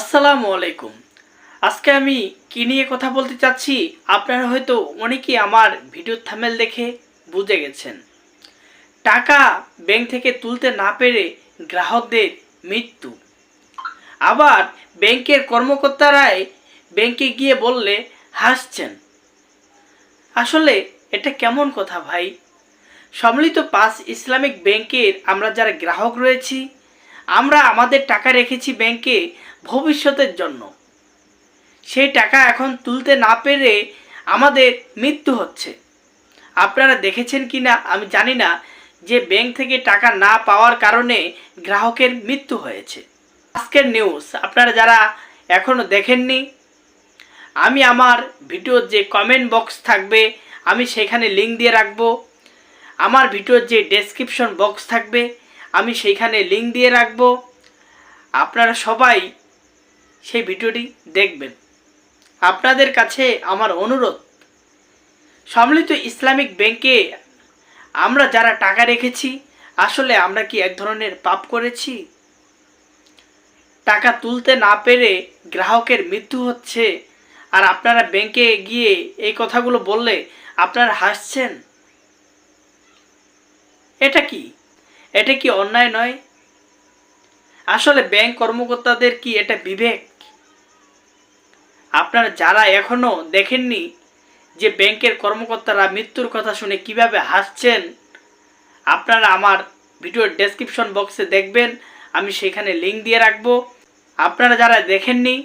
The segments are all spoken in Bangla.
আসসালামু আলাইকুম। আজকে আমি কি নিয়ে কথা বলতে চাচ্ছি আপনারা হয়তো অনেকেই আমার ভিডিওর থাম্বনেল দেখে বুঝে গেছেন। টাকা ব্যাংক থেকে তুলতে না পেরে গ্রাহকদের মৃত্যু। আবার ব্যাংকের কর্মকর্তারাই ব্যাংকে গিয়ে বললে হাসছেন। আসলে এটা কেমন কথা ভাই? সম্মিলিত ৫ ইসলামিক ব্যাংকের আমরা যারা গ্রাহক রয়েছি, আমরা আমাদের টাকা রেখেছি ব্যাংকে ভবিষ্যতের জন্য। সেই টাকা এখন তুলতে না পেরে আমাদের মৃত্যু হচ্ছে। আপনারা দেখেছেন কি না আমি জানি না, যে ব্যাংক থেকে টাকা না পাওয়ার কারণে গ্রাহকের মৃত্যু হয়েছে। আজকের নিউজ আপনারা যারা এখনও দেখেননি, আমি আমার ভিডিওর যে কমেন্ট বক্স থাকবে আমি সেখানে লিঙ্ক দিয়ে রাখবো। আমার ভিডিওর যে ডেসক্রিপশন বক্স থাকবে আমি সেইখানে লিঙ্ক দিয়ে রাখবো। আপনারা সবাই সেই ভিডিওটি দেখবেন। আপনাদের কাছে আমার অনুরোধ, সম্মিলিত ইসলামিক ব্যাংকে আমরা যারা টাকা রেখেছি, আসলে আমরা কি এক ধরনের পাপ করেছি? টাকা তুলতে না পেরে গ্রাহকের মৃত্যু হচ্ছে, আর আপনারা ব্যাংকে গিয়ে এই কথাগুলো বললে আপনারা হাসছেন। এটা কি অন্যায় নয়? আসলে ব্যাংক কর্মকর্তাদের কি এটা বিবেক? আপনারা যারা এখনো দেখেননি যে ব্যাংকের কর্মকর্তারা মৃত্যুর কথা শুনে কিভাবে হাসছেন, আপনারা আমার ভিডিওর ডেসক্রিপশন বক্সে দেখবেন, আমি সেখানে লিঙ্ক দিয়ে রাখবো। আপনারা যারা দেখেননি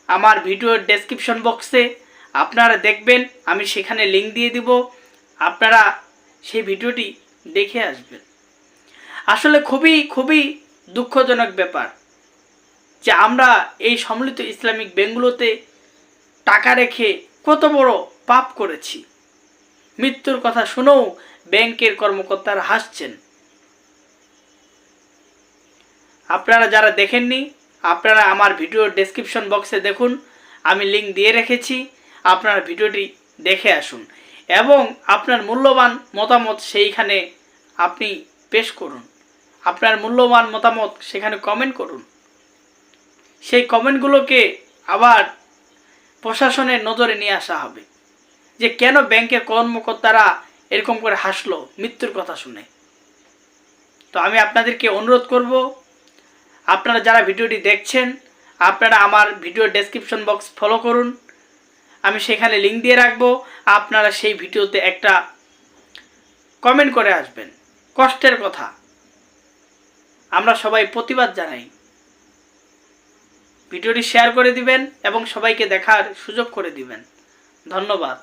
আমার ভিডিওর ডেসক্রিপশন বক্সে আপনারা দেখবেন, আমি সেখানে লিঙ্ক দিয়ে দিব। আপনারা সেই ভিডিওটি দেখে আসবেন। আসলে খুবই দুঃখজনক ব্যাপার যে আমরা এই সম্মিলিত ইসলামিক ব্যাংকগুলোতে টাকা রেখে কত বড় পাপ করেছি। মৃত্যুর কথা শুনেও ব্যাংকের কর্মকর্তারা হাসছেন। আপনারা যারা দেখেননি আপনারা আমার ভিডিওর ডেসক্রিপশন বক্সে দেখুন, আমি লিঙ্ক দিয়ে রেখেছি। আপনারা ভিডিওটি দেখে আসুন এবং আপনার মূল্যবান মতামত সেইখানে আপনি পেশ করুন। আপনার মূল্যবান মতামত সেখানে কমেন্ট করুন। সেই কমেন্টগুলোকে আবার প্রশাসনের নজরে নিয়ে আসা হবে যে কেন ব্যাংকের কর্মকর্তারা এরকম করে হাসলো মৃত্যুর কথা শুনে। তো আমি আপনাদেরকে অনুরোধ করব, আপনারা যারা ভিডিওটি দেখছেন আপনারা আমার ভিডিও ডেসক্রিপশন বক্স ফলো করুন, আমি সেখানে লিঙ্ক দিয়ে রাখবো। আপনারা সেই ভিডিওতে একটা কমেন্ট করে আসবেন। কষ্টের কথা, আমরা সবাই প্রতিবাদ জানাই। ভিডিওটি শেয়ার করে দিবেন এবং সবাইকে দেখার সুযোগ করে দিবেন। ধন্যবাদ।